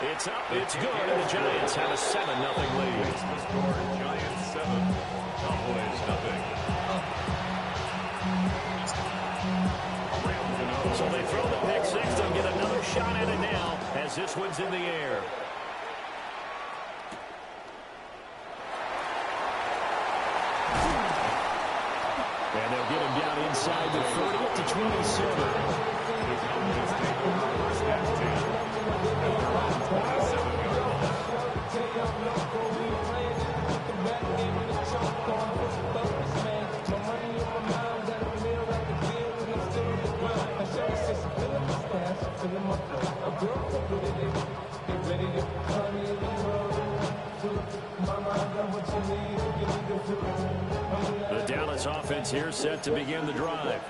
It's up, it's good, and the Giants have a 7-0 lead. The score, Giants 7, Cowboys nothing. So they throw the pick six. They'll get another shot at it now as this one's in the air. And they'll get him down inside the 30 up to 27. The Dallas offense here set to begin the drive.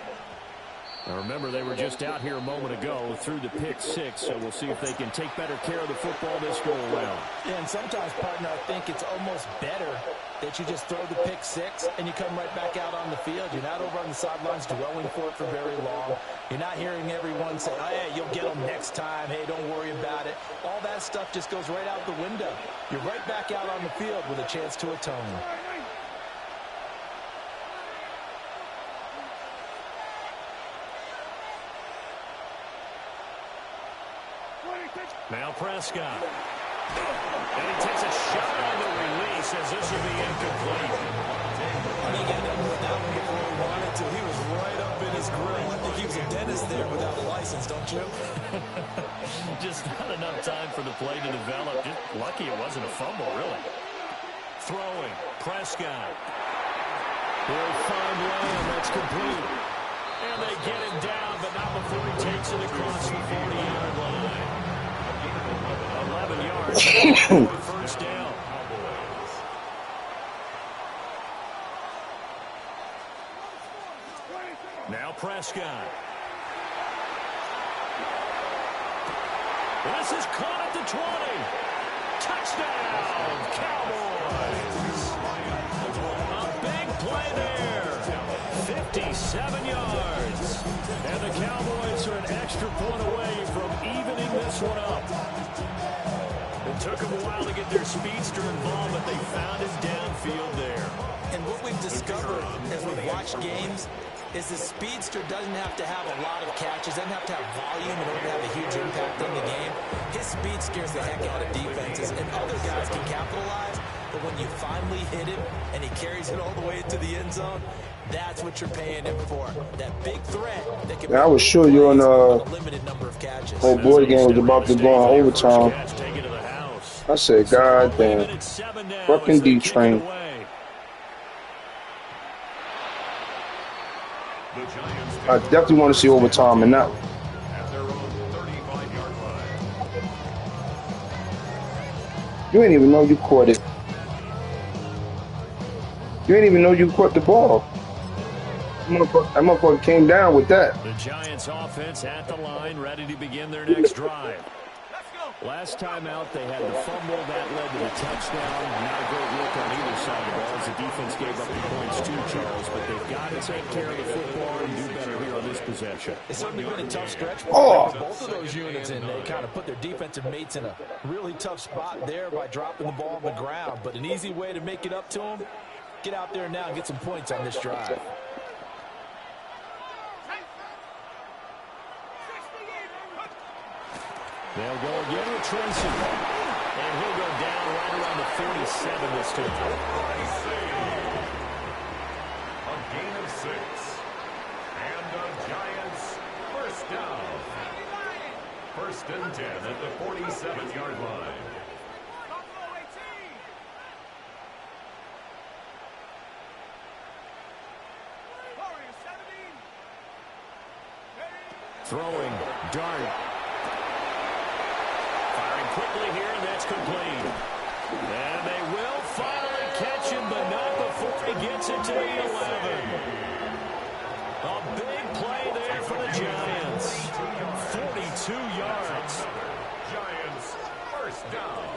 Now remember, they were just out here a moment ago through the pick six, so we'll see if they can take better care of the football this go around. Yeah, and sometimes, partner, I think it's almost better that you just throw the pick six and you come right back out on the field. You're not over on the sidelines dwelling for it for very long. You're not hearing everyone say, oh, yeah, you'll get them next time. Hey, don't worry about it. All that stuff just goes right out the window. You're right back out on the field with a chance to atone. Now Prescott. And he takes a shot on the release as this will be incomplete. I think he ended with that one before he wanted to. He was right up in his grill. I think he was a dentist there without a license, don't you? Just not enough time for the play to develop. Just lucky it wasn't a fumble, really. Throwing. Prescott. He'll find Lamb. That's complete. And they get him down, but not before he takes it across the 40-yard line. 11 yards. First down. Now Prescott. This is caught at the 20. Touchdown, Cowboys. A big play there. 57 yards. And the Cowboys are an extra point away from evening this one up. It took them a while to get their speedster involved, but they found him downfield there. And what we've discovered as we've watched games is the speedster doesn't have to have a lot of catches, doesn't have to have volume in order to have a huge impact in the game. His speed scares the heck out of defenses, and other guys can capitalize. But when you finally hit him and he carries it all the way into the end zone, that's what you're paying him for. That big threat that can. Yeah, I was sure you on a limited number of catches. Whole boy game was about to go on overtime. I said, God damn, fucking D-Train. I definitely want to see overtime in that. You ain't even know you caught it. You ain't even know you caught the ball. That motherfucker came down with that. The Giants offense at the line, ready to begin their next drive. Last time out, they had the fumble that led to the touchdown. Not a great look on either side of the ball as the defense gave up the points too, Charles. But they've got to take care of the football and do better here on this possession. It's certainly been a tough stretch for both of those units, and they kind of put their defensive mates in a really tough spot there by dropping the ball on the ground. But an easy way to make it up to them, get out there now and get some points on this drive. They'll go again with Tracy. And he'll go down right around the 47 this time. A gain of 6. And the Giants first down. 1st and 10 at the 47-yard line. Throwing, Dart. Firing quickly here, and that's complete. And they will finally catch him, but not before he gets it to the 11. A big play there for the Giants. 42 yards. Giants first down.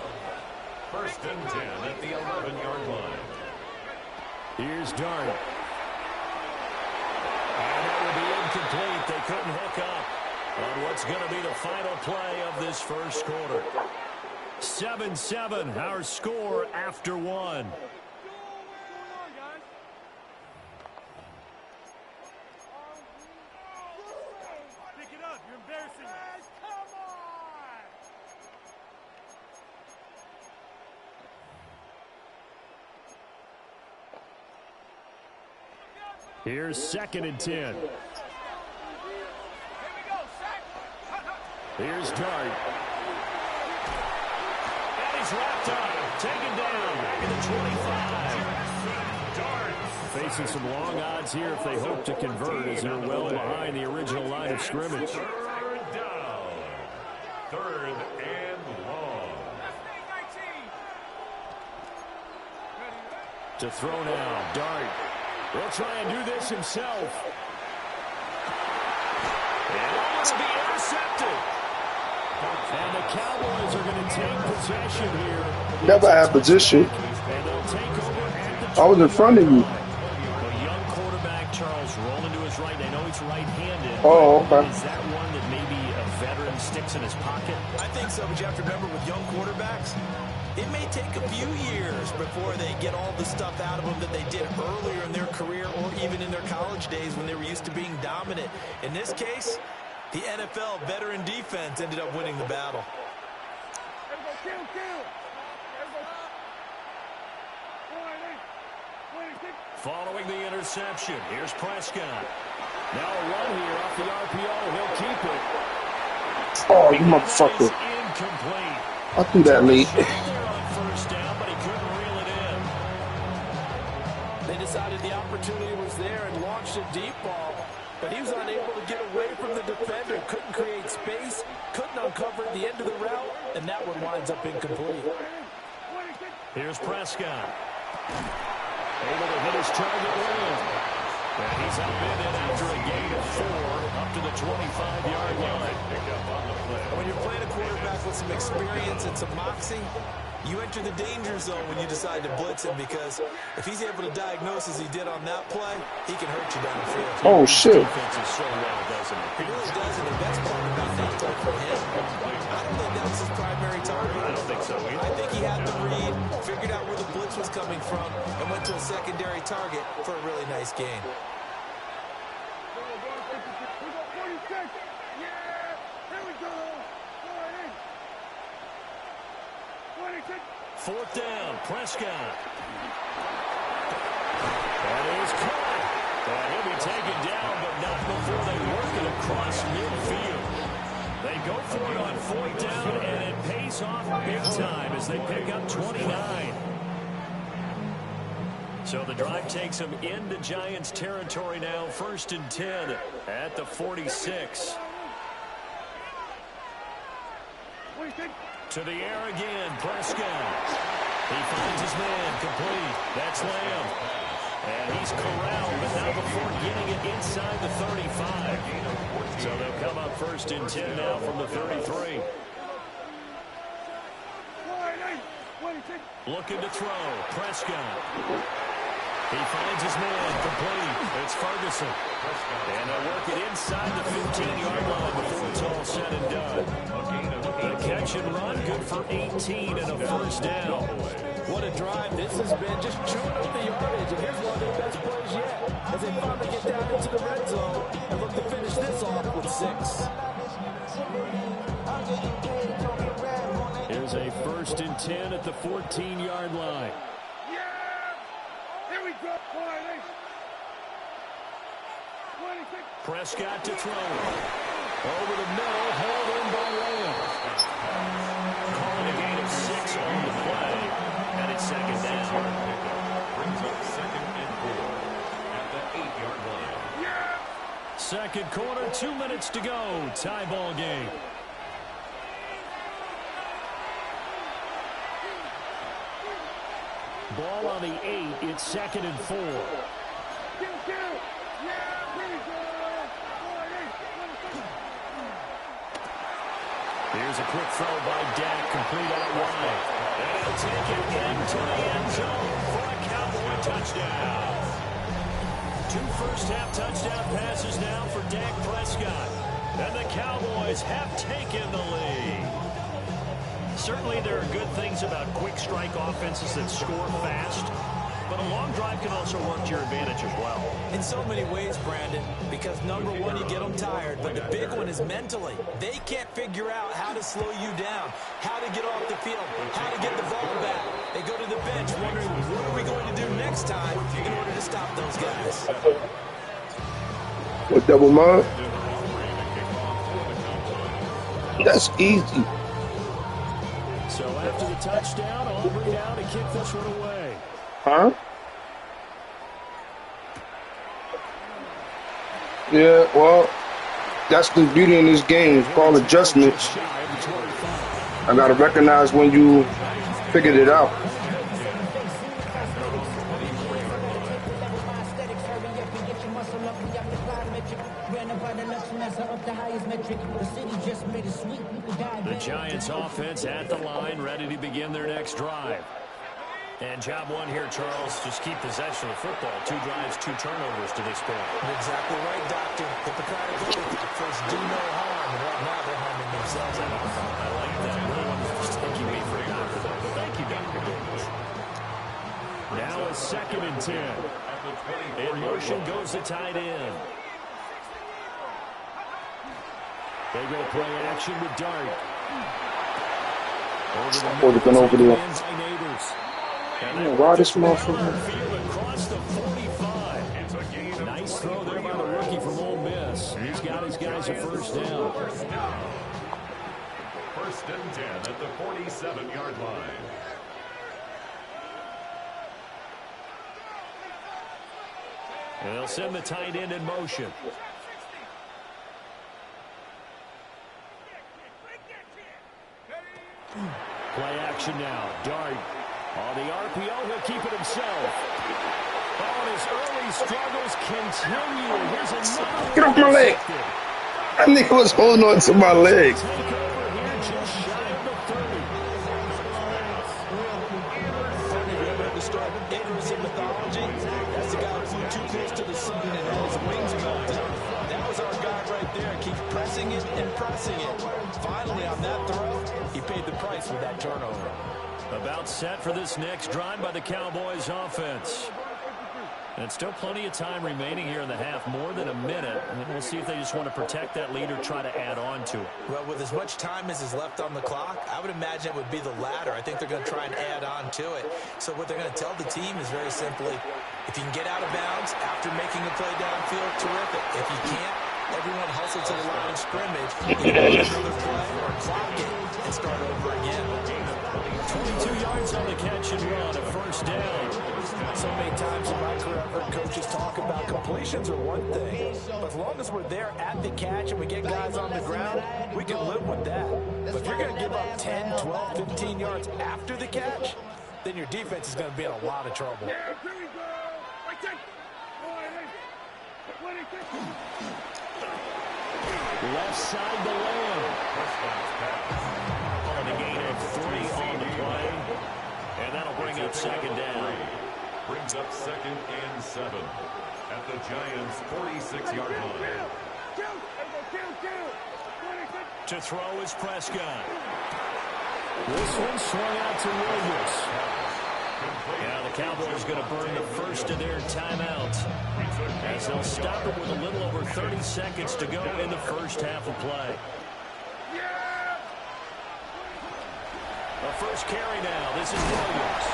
1st and 10 at the 11-yard line. Here's Dart. And that will be incomplete. They couldn't hook up. on what's going to be the final play of this first quarter. 7-7, our score after one. Pick it up. You're embarrassing us. Come on! Here's 2nd and 10. Here's Dart. And he's wrapped up. Taken down. Back at the 25. Dart. Facing some long odds here if they hope to convert as they're well behind the original line of scrimmage. 3rd down. 3rd and long. To throw now. Dart. He'll try and do this himself. And it's be intercepted. And the Cowboys are going to take possession here. Never had position. And they'll take over at the I was in front of you. The young quarterback, Charles, rolling to his right. I know he's right-handed. Oh, okay. Is that one that maybe a veteran sticks in his pocket? I think so, but you have to remember with young quarterbacks, it may take a few years before they get all the stuff out of them that they did earlier in their career or even in their college days when they were used to being dominant. In this case, the NFL veteran defense ended up winning the battle. Following the interception, here's Prescott. Now a run here off the RPO. He'll keep it. Oh, you motherfucker. Incomplete. I threw that late. There on 1st down, but he couldn't reel it in. They decided the opportunity was there and launched a deep ball, but he was unable to get away from the defender, couldn't create space, couldn't uncover the end of the route, and that one winds up incomplete. Here's Prescott. Able to hit his target line. And he's outbid after a gain of 4 up to the 25-yard line. When you're playing a quarterback with some experience and some moxie, you enter the danger zone when you decide to blitz him, because if he's able to diagnose as he did on that play, he can hurt you down the field. Oh, shit. Defense is so well, doesn't it? He really does, and the best part about that play for him, I don't think that was his primary target. I don't think so either. I think he had the read, figured out where the blitz was coming from, and went to a secondary target for a really nice gain. Fourth down, Prescott. That is caught. And he'll be taken down, but not before they work it across midfield. They go for it on 4th down, and it pays off big time as they pick up 29. So the drive takes them into Giants territory now. 1st and 10 at the 46. To the air again, Prescott. He finds his man, complete. That's Lamb. And he's corralled, but not before getting it inside the 35. So they'll come up 1st and 10 now from the 33. Looking to throw, Prescott. He finds his man, complete. It's Ferguson. And they'll work it inside the 15-yard line before it's all said and done. The catch and run, good for 18 and a 1st down. What a drive this has been, just chewing up the yardage. And here's one of their best plays yet, as they finally get down into the red zone and look to finish this off with 6. Here's a 1st and 10 at the 14-yard line. Prescott to throw. Over the middle, held in by Lamb. Calling a gain of 6 on the play. And it's 2nd down. Brings up 2nd and 4 at the 8-yard line. 2nd quarter, 2 minutes to go. Tie ball game. Ball on the 8. It's 2nd and 4. Here's a quick throw by Dak, complete out wide. And he'll take it into the end zone for a Cowboy touchdown. 2 first-half touchdown passes now for Dak Prescott. And the Cowboys have taken the lead. Certainly there are good things about quick strike offenses that score fast, but a long drive can also work to your advantage as well. In so many ways, Brandon, because number one, you get them tired, but the big one is mentally. They can't figure out how to slow you down, how to get off the field, how to get the ball back. They go to the bench wondering, what are we going to do next time in order to stop those guys? With double mud? That's easy. So after the touchdown, Aubrey down to kick this one away. Huh? Yeah, well, that's the beauty in this game. It's called adjustments. I got to recognize when you figured it out. The Giants offense at the line, ready to begin their next drive. And job one here, Charles, just keep possession of the football. 2 drives, 2 turnovers to this point. You're exactly right, Doctor. Hippocratic oath. First, do no harm. And right now, they're harming themselves. I like that. No one was taking me for a doctor, though. But thank you, Dr. Davis. Now a 2nd and 10. In motion goes the tight end. They go play action with Dart. Over there. Why this motherfucker? Across the 45. Nice throw there by the rookie from Ole Miss. He's got his guys a first down. First and 10 at the 47-yard line. And they'll send the tight end in motion. Play action now. Dart. On the RPO, he'll keep it himself. Oh, and his early struggles continue. Here's another. Get off my leg. That nigga was holding on to my leg. Take over here just shy of the 30. To start interesting mythology, that's the guy who flew too close to the sun and had his wings cut down. That was our guy right there. Keep pressing it and pressing it. Finally, on that throw, he paid the price with that turnover. About set for this next drive by the Cowboys offense. And still plenty of time remaining here in the half, more than a minute. And we'll see if they just want to protect that lead or try to add on to it. Well, with as much time as is left on the clock, I would imagine it would be the latter. I think they're going to try and add on to it. So what they're going to tell the team is very simply, if you can get out of bounds after making a play downfield, terrific. If you can't, everyone hustle to the line of scrimmage, either another play or clock it and start over again. 22 yards on the catch and run, a first down. So many times in my career, I've heard coaches talk about completions are one thing, but as long as we're there at the catch and we get guys on the ground, we can live with that. But if you're going to give up 10, 12, 15 yards after the catch, then your defense is going to be in a lot of trouble. Left side to Lamb. On the gain of 3 on the play. And that'll bring up 2nd down. Brings up 2nd and 7 at the Giants' 46-yard line. To throw is Prescott. This one swung out to Williams. Now the Cowboys going to burn the first of their timeouts as they'll stop it with a little over 30 seconds to go in the first half of play. The first carry now. This is Williams.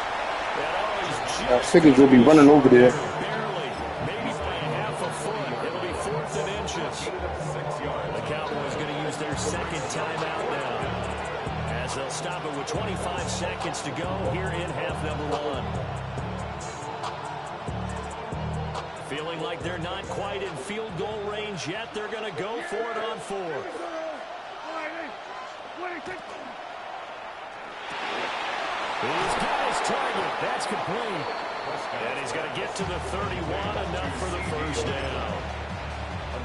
I figured you'll be running over there. Barely, maybe by a half a foot. It'll be 4th and inches. The Cowboys going to use their 2nd timeout now, as they'll stop it with 25 seconds to go here in half number 1. Feeling like they're not quite in field goal range yet. They're going to go for it on 4th. He's got his target. That's complete. And he's going to get to the 31, enough for the first down.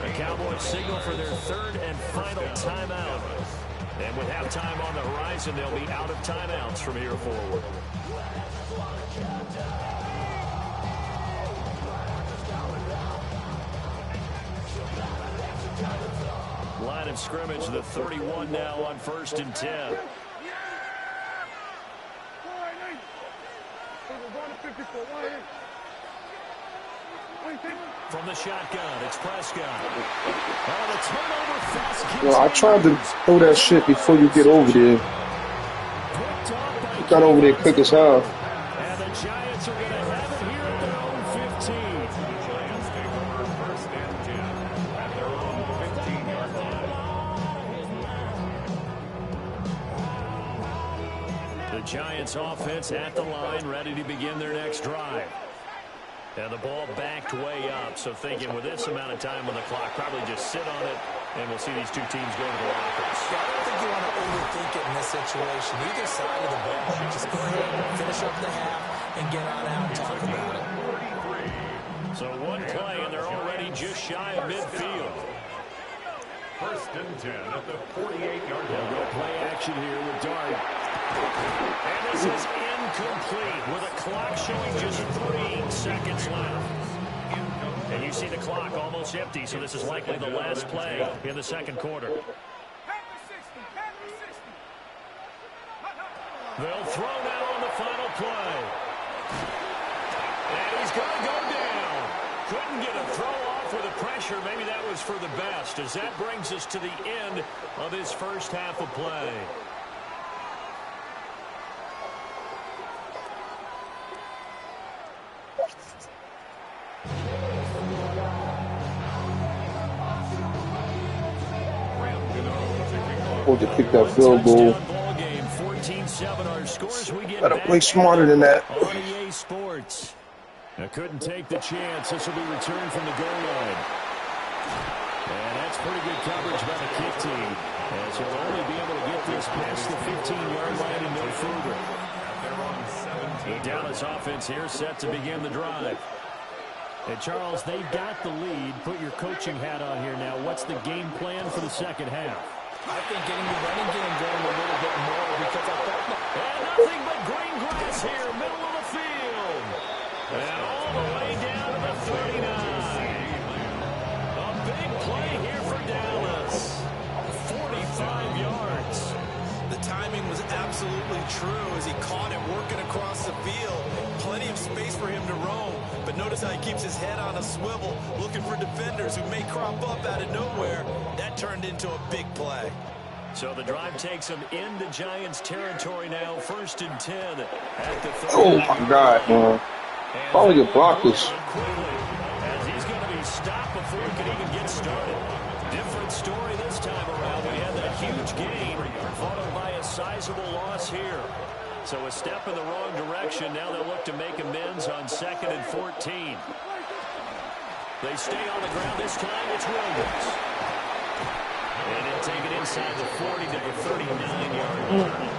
The Cowboys signal for their 3rd and final timeout. And with halftime on the horizon, they'll be out of timeouts from here forward. Line line of scrimmage. The 31 now on 1st and 10. From the shotgun, it's Prescott. Oh, the turnover fast. Well, I tried to throw that shit before you get over there. You got over there quick as hell. And the Giants are going to have it here at their own 15. The Giants take over 1st and 10 at their own 15-yard line. The Giants offense at the line, ready to begin their next drive. And the ball backed way up, so thinking with this amount of time on the clock, probably just sit on it, and we'll see these two teams go to the lockers. Yeah, I don't think you want to overthink it in this situation. Either side of the ball, just go ahead, finish up the half, and get on out and talk about it. So one play, and they're already just shy of midfield. 1st and 10 at the 48-yard line. Real play action here with Dart. And this is incomplete with a clock showing just 3 seconds left. And you see the clock almost empty, so this is likely the last play in the second quarter. They'll throw now on the final play. And he's going to go down. Couldn't get a throw off with the pressure. Maybe that was for the best, as that brings us to the end of his first half of play. To kick that field goal. Gotta play smarter than that. On EA Sports. Now couldn't take the chance. This will be returned from the goal line. And that's pretty good coverage by the kick team, as he'll only be able to get this past the 15-yard line and no further. The Dallas offense here set to begin the drive. And Charles, they've got the lead. Put your coaching hat on here now. What's the game plan for the second half? I think getting the running game going a little bit more, because I thought... And nothing but green grass here, middle of the field. And all the way down to the 39. A big play here for Dallas. 45 yards. The timing was absolutely true as he caught it working across the field. Plenty of space for him to roam. But notice how he keeps his head on a swivel, looking for defenders who may crop up out of nowhere. That turned into a big play. So the drive takes him into Giants territory now. 1st and 10 at the 30. Oh my God, man. Probably get blocked this. As he's going to be stopped before he can even get started. Different story this time around. We had that huge gain followed by a sizable loss here. So a step in the wrong direction. Now they'll look to make amends on 2nd and 14. They stay on the ground this time. It's Williams. And he'll take it inside the 40 to the 39-yard line.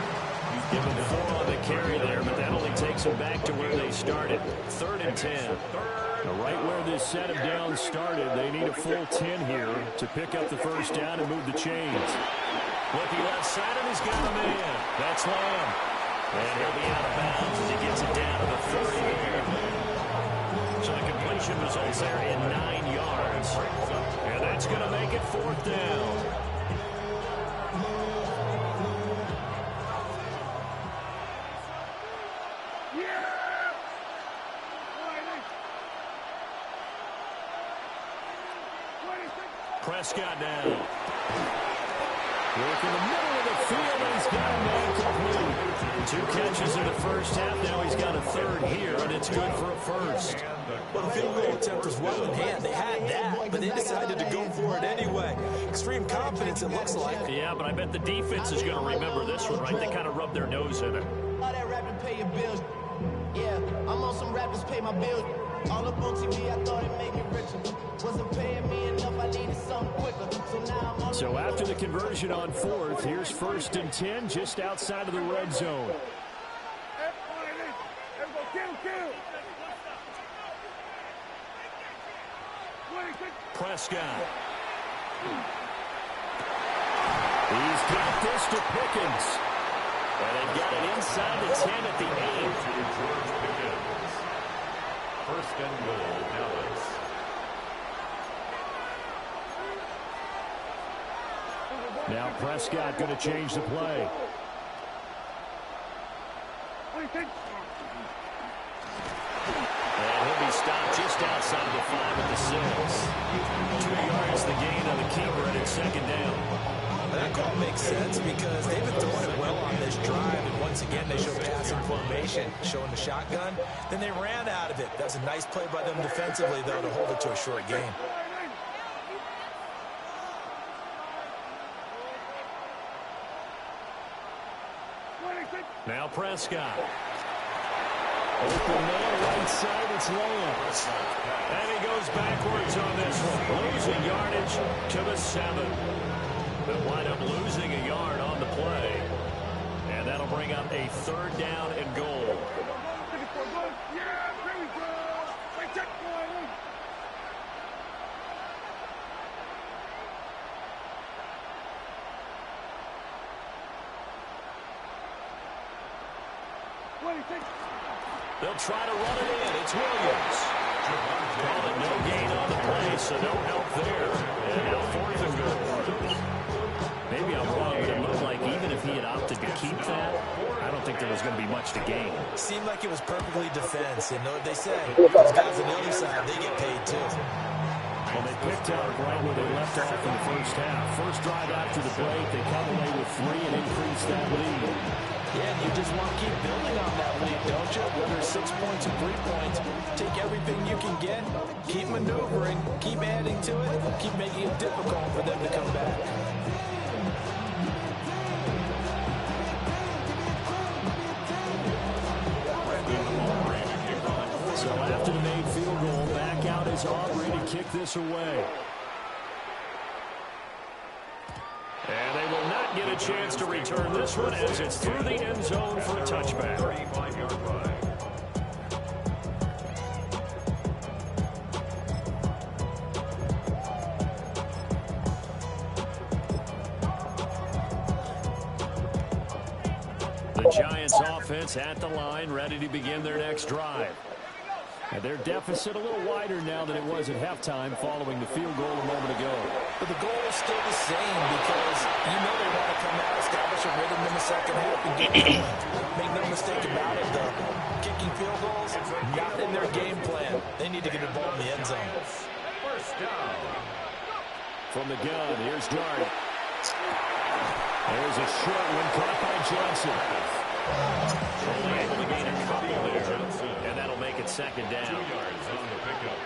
Give him 4 on the carry there, but that only takes them back to where they started. 3rd and 10. Now right where this set of downs started, they need a full 10 here to pick up the first down and move the chains. Looking left side, and he's got a man. That's Lamb. And he'll be out of bounds as he gets it down to the 30 here. So the completion results there in 9 yards. And that's going to make it 4th down. Prescott now. Work in the middle of the field, and he's got a man complete. 2 catches in the first half. Now he's got a 3rd here, and it's good for a first. Well, the field goal attempt was well in hand. They had that, but they decided to go for it anyway. Extreme confidence, it looks like. Yeah, but I bet the defense is going to remember this one, right? They kind of rubbed their nose in it. All that rapping pay your bills. Yeah, I'm on some rappers pay my bills. All up on TV, I thought it made me richer. Wasn't paying me enough, I needed something quicker. So now I'm on. So after the conversion on 4th, here's 1st and 10 just outside of the red zone. Prescott. He's got this to Pickens. And they've got it inside the 10 at the 8. George Pickens. 1st and goal, Dallas. Now Prescott going to change the play. And he'll be stopped just outside the 5 at the 6. 2 yards the gain on the keeper, and it's second down. That call makes sense because they've been throwing it well on this drive, and once again they show passing formation, showing the shotgun. Then they ran out of it. That's a nice play by them defensively, though, to hold it to a short gain. Now Prescott. Open man, right side, it's Lamb. And he goes backwards on this one. Losing yardage to the 7. They'll wind up losing a yard on the play. And that'll bring up a 3rd down and goal. They'll try to run it in. It's Williams. Call it no gain on the play, so no help there. And now 4th and goal. Maybe I'm wrong, but it looked like even if he had opted to keep that, I don't think there was going to be much to gain. Seemed like it was perfectly defense. And know what they say? Those guys on the other side, they get paid too. Well, they picked up right where they left off in the first half. First drive after the break, they come away with 3 and increase that lead. Yeah, and you just want to keep building on that lead, don't you? Whether it's 6 points or 3 points, take everything you can get, keep maneuvering, keep adding to it, keep making it difficult for them to come back. So after the made field goal, back out is Aubrey to kick this away. And they will not get a chance to return this one as it's through the end zone for a touchback. 35-yard line. The Giants offense at the line, ready to begin their next drive. And their deficit a little wider now than it was at halftime following the field goal a moment ago. But the goal is still the same because you know they want to come out, establish a rhythm in the second half, and get going. Make no mistake about it, though. Kicking field goals, not in their game plan. They need to get the ball in the end zone. First down. From the gun, here's Dart. There's a short one caught by Johnson. Only able to gain a couple there, and that'll make it second down. 2 yards on the pickup.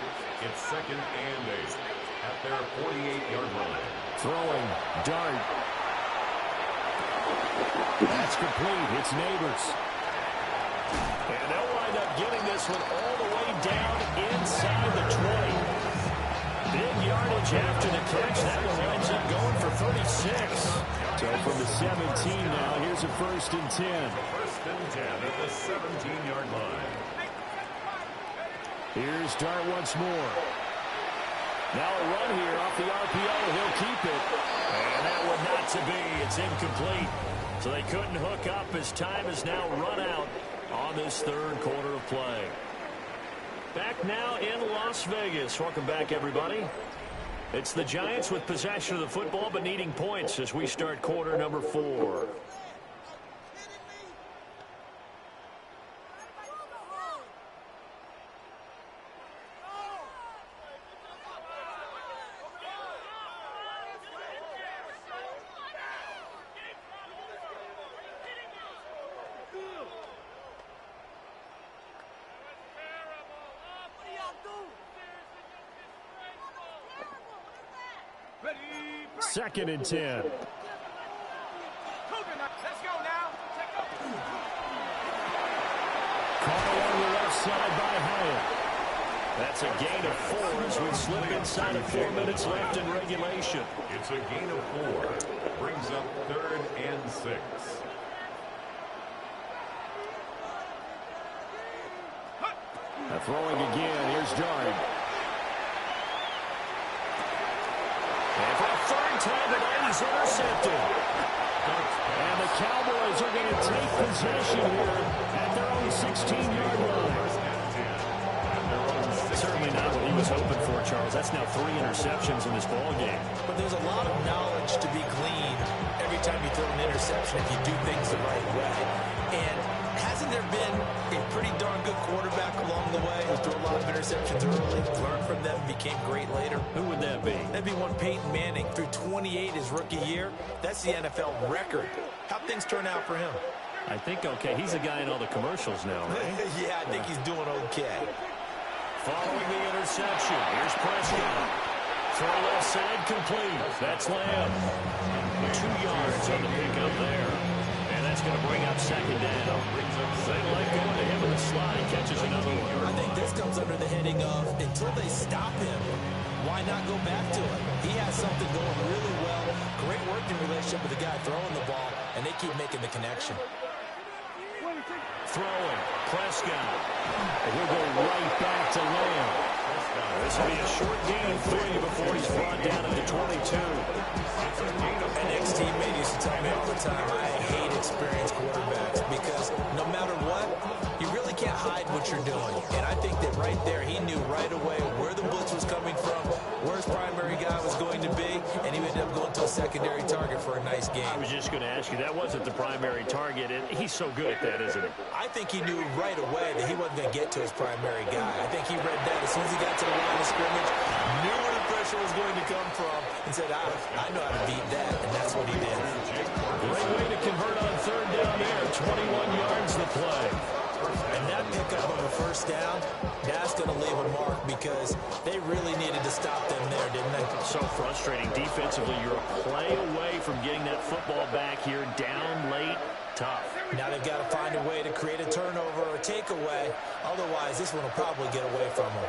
It's 2nd and 8 at their 48-yard line. Throwing, Dart. That's complete. It's Neighbors. And they'll wind up getting this one all the way down inside the 20. Big yardage after the catch. That one winds up going for 36. So from the 17 now, here's a 1st and 10. 1st and 10 at the 17-yard line. Here's Dart once more. Now a run here off the RPO. He'll keep it. And that one not to be. It's incomplete. So they couldn't hook up as time is now run out on this 3rd quarter of play. Back now in Las Vegas. Welcome back, everybody. It's the Giants with possession of the football but needing points as we start quarter number 4. Second and 10. Let's go now. Caught along the left side by Hyatt. That's a gain of 4 as we slip inside of 4 minutes left in regulation. It's a gain of 4. Brings up 3rd and 6. Throwing again. Here's Dart. And for the 3rd time tonight, he's intercepted. And the Cowboys are going to take possession here at their own 16-yard line. Certainly not what he was hoping for, Charles. That's now 3 interceptions in this ball game. But there's a lot of knowledge to be gleaned every time you throw an interception if you do things the right way. And hasn't there been a pretty darn good quarterback along the way who threw a lot of interceptions early, learned from them, and became great later? Who would that be? That'd be one Peyton Manning. Threw 28 his rookie year. That's the NFL record. How'd things turn out for him? I think okay. He's a guy in all the commercials now, right? Yeah, I think he's doing okay. Following the interception, here's Prescott. Throw left side complete. That's Lamb. 2 yards on the pickup there. And that's going to bring up second down. They let go to him in the slot. He catches another one. I think this comes under the heading of until they stop him, why not go back to him? He has something going really well. Great working relationship with the guy throwing the ball, and they keep making the connection. Throwing. Prescott. And he'll go right back to Lamb. This will be a short gain, 3 before he's brought down at the 22. An ex-teammate used to tell me all the time, I hate experienced quarterbacks because no matter what, you really can't hide what you're doing. And I think that right there, he knew right away where the blitz was coming from, where his primary guy was going to be, and he ended up going to a secondary target for a nice game. I was just going to ask you, that wasn't the primary target, and he's so good at that, isn't he? I think he knew right away that he wasn't going to get to his primary guy. I think he read that as soon as he got to the line of scrimmage, knew where the pressure was going to come from, and said, I know how to beat that, and that's what he did. Great way to convert on third down there. 21 yards the play. And that pickup of a first down, that's going to leave a mark because they really needed to stop them there, didn't they? So frustrating defensively. You're a play away from getting that football back here, down late, tough. Now they've got to find a way to create a turnover or a takeaway. Otherwise, this one will probably get away from them.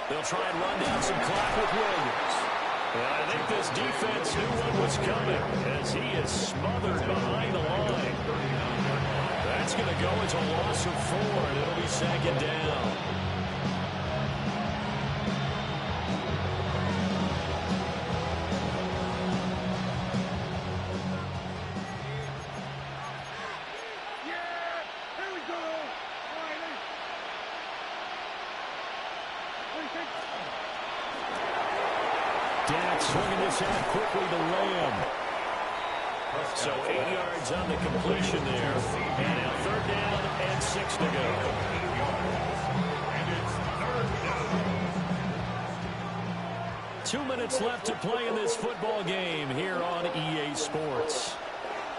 They'll try and run down some clock with Williams. And I think this defense knew what was coming as he is smothered behind the line. That's going to go as a loss of 4, and it'll be second down. Dak swinging this out quickly to Lamb. So 8 yards on the completion there. And now third down and 6 to go. And it's third down. 2 minutes left to play in this football game here on EA Sports.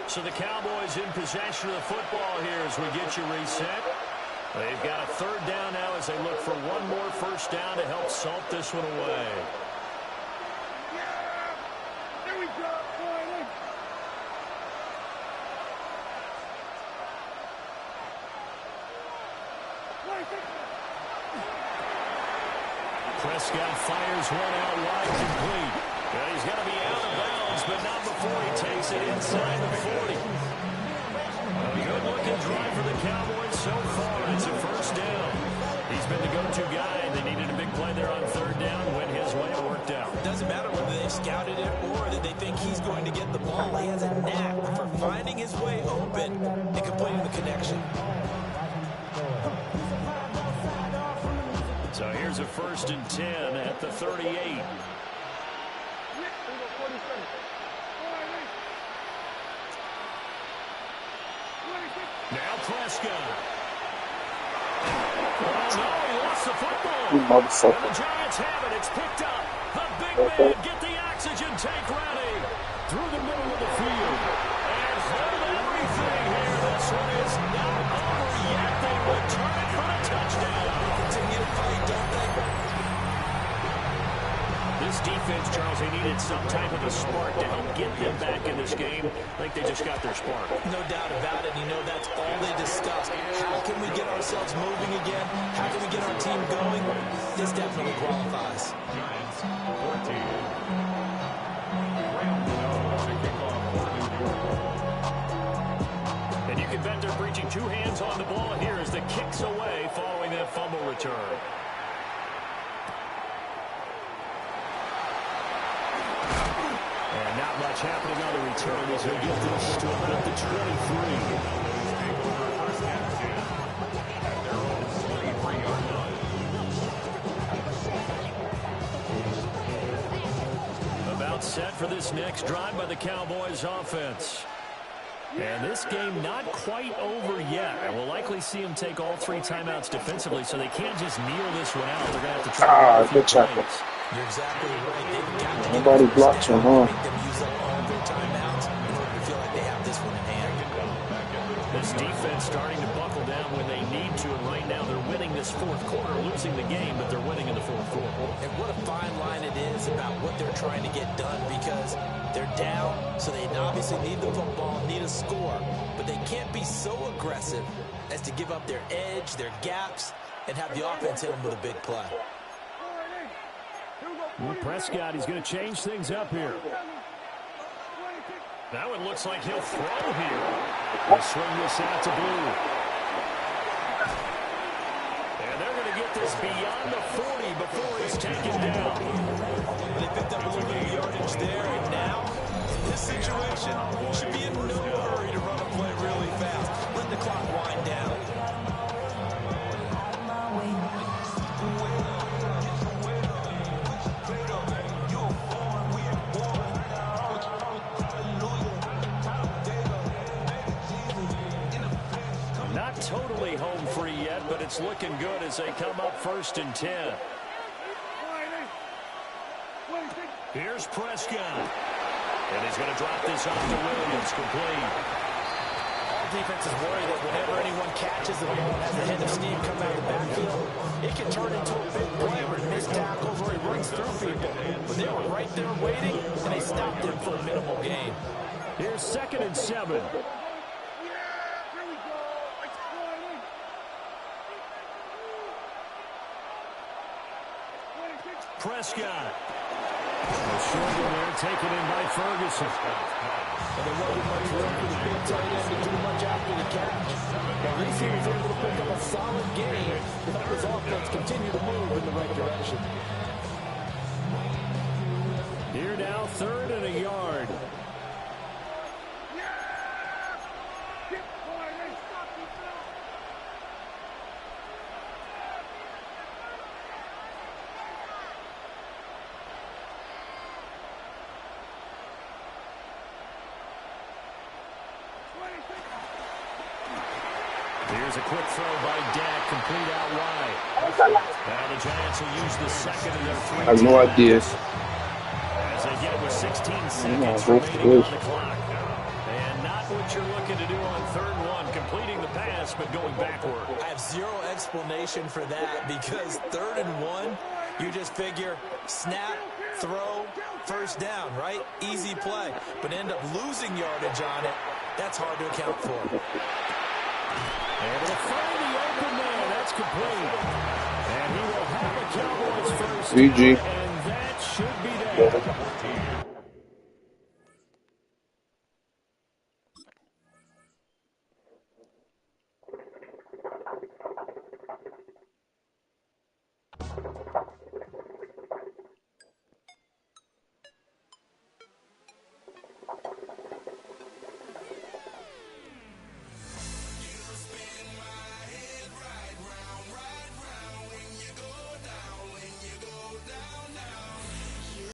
So the Cowboys in possession of the football here as we get you reset. They've got a third down now as they look for one more first down to help salt this one away. Prescott fires one out wide complete. Well, he's going to be out of bounds, but not before he takes it inside the 40. A good-looking drive for the Cowboys so far. It's a first down. He's been the go-to guy, and they needed a big play there on third down. Went his way, it worked out. Doesn't matter whether they've scouted it or that they think he's going to get the ball. He has a knack for finding his way open and completing the connection. So here's a 1st and 10 at the 38. Now Prescott. Oh, no, he lost the football. And the Giants have it. It's picked up. The big man, get the oxygen tank ready. Through the middle of the field. And hold everything here. This one is not over yet. They return it for a touchdown. Continue to fight, don't they? This defense, Charles, they needed some type of a spark to help get them back in this game. I think they just got their spark. No doubt about it. You know, that's all they discussed. How can we get ourselves moving again? How can we get our team going? This definitely qualifies. Giants 14. Rams to kick off. And you can bet they're preaching 2 hands on the ball here as the kick's away following that fumble return. And not much happening on the return as they get this to about the 23. Take over 1st and 10 at their own 23-yard line. set for this next drive by the Cowboys offense. And this game not quite over yet. And we'll likely see them take all 3 timeouts defensively, so they can't just kneel this one out. They're going to have to try to run a few plays. You're exactly right. They've got to Nobody blocks him, huh? make them use up all their timeouts in order to feel like they have this one in hand. This defense starting to buckle down when they need to, and right now they're winning this fourth quarter, losing the game, but they're winning in the fourth quarter. And what a fine line it is about what they're trying to get done, because they're down, so they obviously need the football, need a score, but they can't be so aggressive as to give up their edge, their gaps, and have the offense hit them with a big play. Well, Prescott, he's going to change things up here. Now it looks like he'll throw here. He'll swing this out to Blue. And they're going to get this beyond the 40 before he's taken down. They picked up a little bit of yardage there, and now, in this situation, should be in no hurry to run a play really fast. Let the clock wind down. Not totally home free yet, but it's looking good as they come up 1st and 10. Here's Prescott. And he's going to drop this off to Williams, complete. All defense is worried that whenever anyone catches the ball and has a head of steam come out of the backfield, it can turn into a big play where he missed tackles or he runs through people. But they were right there waiting, and they stopped him for a minimal gain. Here's 2nd and 7. Prescott. Short in there, taken in by Ferguson. And there wasn't much room for the big tight end to do much after the catch. At least he was able to pick up a solid gain to help his offense continue to move in the right direction. Here now, 3rd and a yard. Here's a quick throw by Dak, complete out wide. Now the Giants will use the 2nd of their 3. I have no idea. As they get it with 16 seconds remaining on the clock. And not what you're looking to do on 3rd and 1, completing the pass, but going backward. I have zero explanation for that, because 3rd and 1, you just figure snap, throw, 1st down, right? Easy play. But end up losing yardage on it. That's hard to account for. Able to find the open man. That's complete. And he will have a Cowboys 1st. GG. And that should be that.